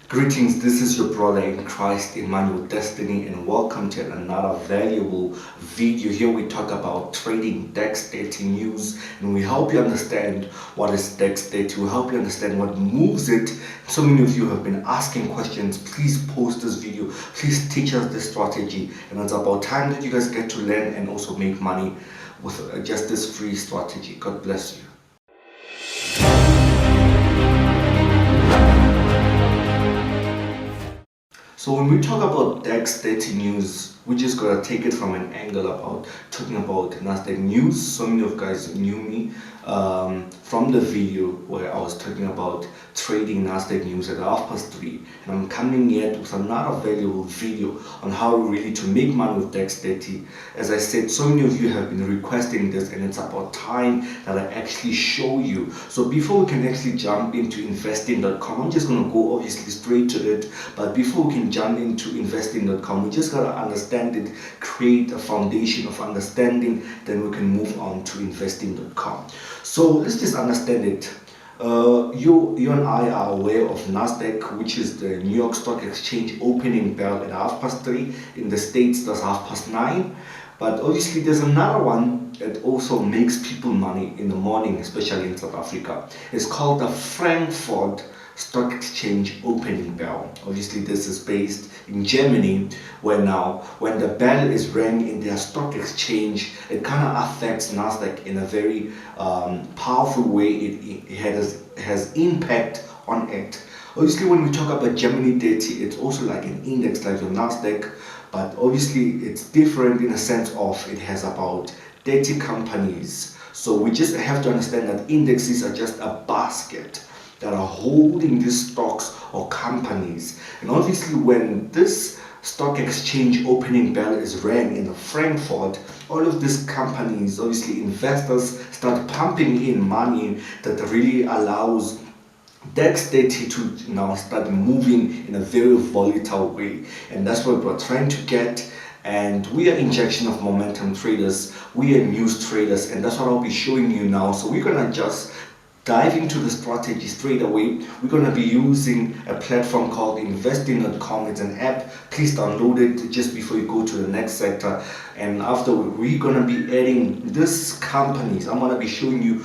Greetings, this is your brother in Christ, Emmanuel Destiny, and welcome to another valuable video. Here we talk about trading DAX30 news, and we help you understand what is DAX30. We help you understand what moves it. So many of you have been asking questions. Please post this video. Please teach us this strategy, and it's about time that you guys get to learn and also make money with just this free strategy. God bless you. So when we talk about DAX30 news, we just gotta take it from an angle about talking about Nasdaq news. So many of you guys knew me from the video where I was talking about trading Nasdaq news at 3:30, and I'm coming yet with another valuable video on how really to make money with DAX30. As I said, so many of you have been requesting this, and it's about time that I actually show you. So before we can actually jump into investing.com, I'm just gonna go obviously straight to it. But before we can jump into investing.com, we just gotta understand it, create a foundation of understanding, then we can move on to investing.com. So let's just understand it. You and I are aware of Nasdaq, which is the New York Stock Exchange opening bell at 3:30. In the States, that's 9:30. But obviously, there's another one that also makes people money in the morning, especially in South Africa. It's called the Frankfurt Stock Exchange opening bell. Obviously, this is based in Germany, where now when the bell is rang in their stock exchange, it kind of affects Nasdaq in a very powerful way. It has impact on it. Obviously, when we talk about Germany 30, it's also like an index like your Nasdaq, but obviously it's different in a sense of it has about 30 companies. So we just have to understand that indexes are just a basket that are holding these stocks or companies. And obviously when this stock exchange opening bell is rang in Frankfurt, all of these companies, obviously investors, start pumping in money that really allows DAX30 to now start moving in a very volatile way. And that's what we're trying to get. And we are injection of momentum traders, we are news traders, and that's what I'll be showing you now. So we're gonna just dive into the strategy straight away. We're going to be using a platform called investing.com. It's an app. Please download it just before you go to the next sector. And after, we're going to be adding these companies. I'm going to be showing you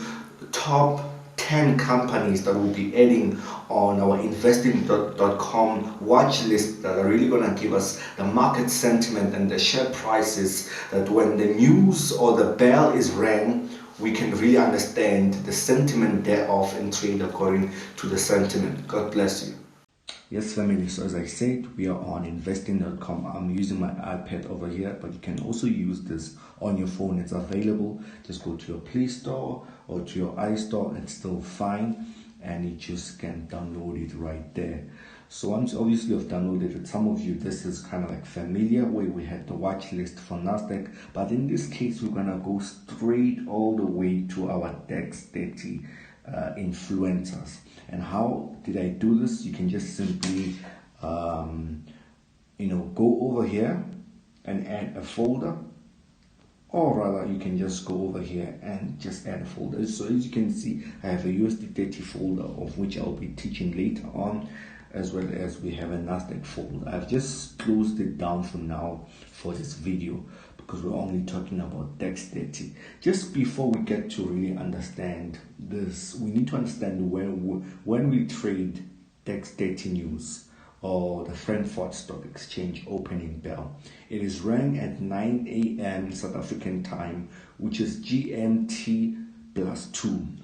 top 10 companies that we'll be adding on our investing.com watch list that are really going to give us the market sentiment and the share prices, that when the news or the bell is rang, we can really understand the sentiment thereof and trade according to the sentiment. God bless you. Yes, family, so as I said, we are on investing.com. I'm using my iPad over here, but you can also use this on your phone. It's available. Just go to your Play Store or to your iStore. It's still fine, and you just can download it right there. So once obviously I've downloaded it, some of you, this is kind of like familiar where we had the watch list for Nasdaq, but in this case we're gonna go straight all the way to our DAX30 influencers. And how did I do this? You can just simply go over here and add a folder, or rather you can just go over here and just add a folder. So as you can see, I have a USD30 folder, of which I'll be teaching later on, as well as we have a Nasdaq folder. I've just closed it down for now for this video because we're only talking about DAX30. Just before we get to really understand this, we need to understand when we trade DAX30 news or the Frankfurt Stock Exchange opening bell. It is rang at 9 a.m. South African time, which is GMT+2.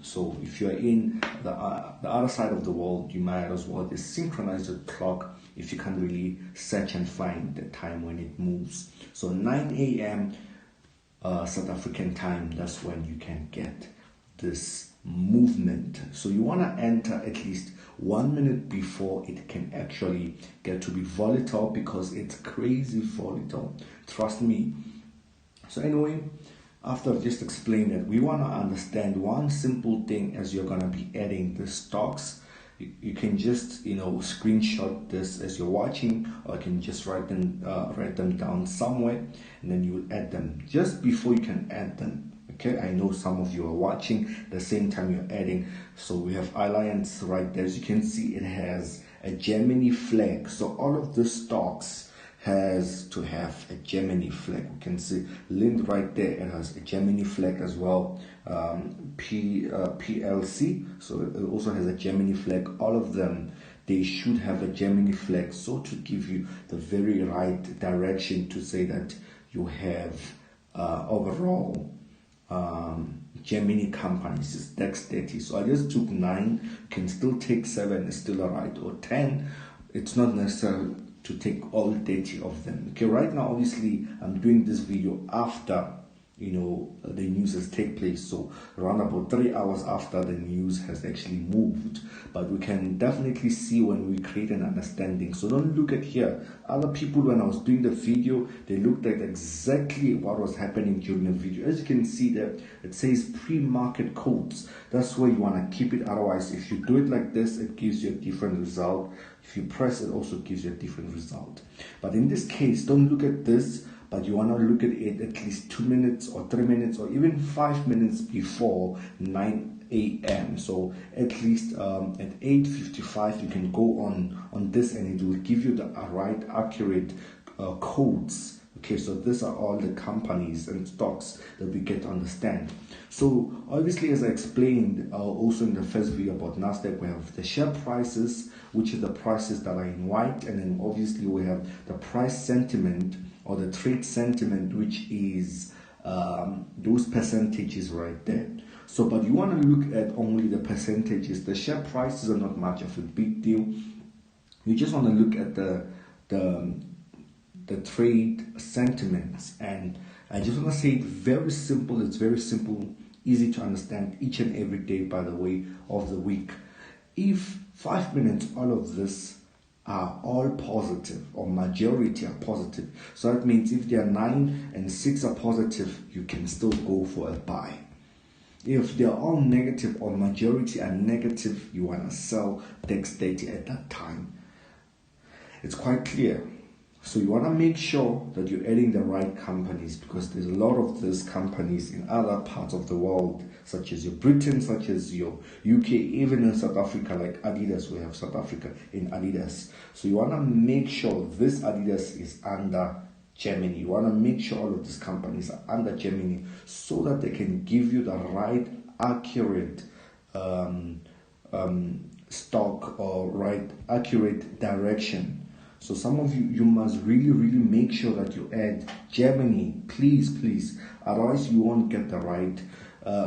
So if you're in the other side of the world, you might as well just synchronize the clock if you can't really search and find the time when it moves. So 9 a.m. South African time, that's when you can get this movement. So you want to enter at least 1 minute before it can actually get to be volatile, because it's crazy volatile, trust me. So anyway, after I've just explained that, we want to understand one simple thing. As you're going to be adding the stocks, you can just screenshot this as you're watching, or you can just write them down somewhere, and then you add them just before you can add them. Okay, I know some of you are watching the same time you're adding. So we have Alliance right there. As you can see, it has a Gemini flag. So all of the stocks has to have a Gemini flag. You can see linked right there, it has a Gemini flag as well. PLC, so it also has a Gemini flag. All of them, they should have a Gemini flag, so to give you the very right direction to say that you have overall Gemini companies is DAX30. So I just took 9, can still take 7, it's still alright, or 10, it's not necessary to take all 30 of them. Okay, right now obviously I'm doing this video after the news has taken place, so around about 3 hours after the news has actually moved, but we can definitely see when we create an understanding. So don't look at here. Other people, when I was doing the video, they looked at exactly what was happening during the video. As you can see there, it says pre-market codes. That's where you want to keep it. Otherwise, if you do it like this, it gives you a different result. If you press, it also gives you a different result. But in this case, don't look at this, but you want to look at it at least 2 minutes or 3 minutes or even 5 minutes before 9 a.m. So at least at 8:55 you can go on this, and it will give you the right accurate codes. Okay, so these are all the companies and stocks that we get to understand. So obviously, as I explained also in the first video about Nasdaq, we have the share prices, which are the prices that are in white, and then obviously we have the price sentiment or the trade sentiment, which is those percentages right there. So, but you want to look at only the percentages. The share prices are not much of a big deal. You just want to look at the trade sentiments, and I just want to say it very simple. It's very simple, easy to understand each and every day, by the way, of the week. If 5 minutes, all of this are all positive, or majority are positive, so that means if there are 9 and 6 are positive, you can still go for a buy. If they're all negative or majority are negative, you want to sell DAX30 at that time. It's quite clear. So you want to make sure that you're adding the right companies, because there's a lot of these companies in other parts of the world, such as your Britain, such as your UK, even in South Africa, like Adidas. We have South Africa in Adidas. So you want to make sure this Adidas is under Gemini. You want to make sure all of these companies are under Gemini, so that they can give you the right, accurate stock, or right, accurate direction. So some of you must really make sure that you add Gemini, please, otherwise you won't get the right.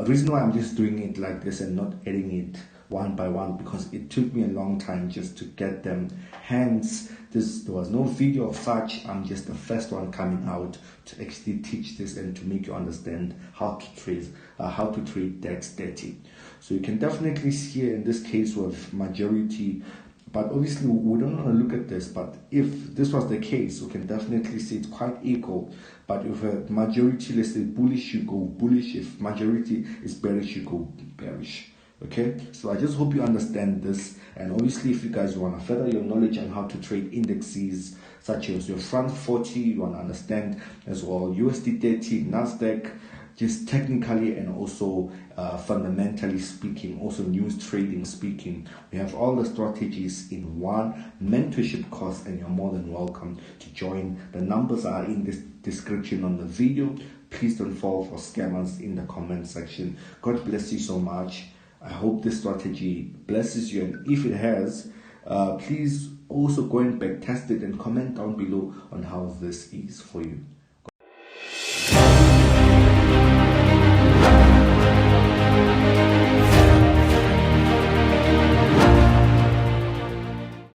Reason why I'm just doing it like this and not adding it one by one, because it took me a long time just to get them. Hence, there was no video of such. I'm just the first one coming out to actually teach this and to make you understand how to trade DAX30. So you can definitely see here in this case with majority. But obviously we don't want to look at this, but if this was the case, we can definitely see it's quite equal. But if a majority, let's say bullish, you go bullish. If majority is bearish, you go bearish. Okay, so I just hope you understand this. And obviously, if you guys want to further your knowledge on how to trade indexes such as your front 40, you want to understand as well USD30, Nasdaq, just technically and also fundamentally speaking, also news trading speaking. We have all the strategies in one mentorship course, and you're more than welcome to join. The numbers are in this description on the video. Please don't fall for scammers in the comment section. God bless you so much. I hope this strategy blesses you, and if it has, please also go and back test it and comment down below on how this is for you.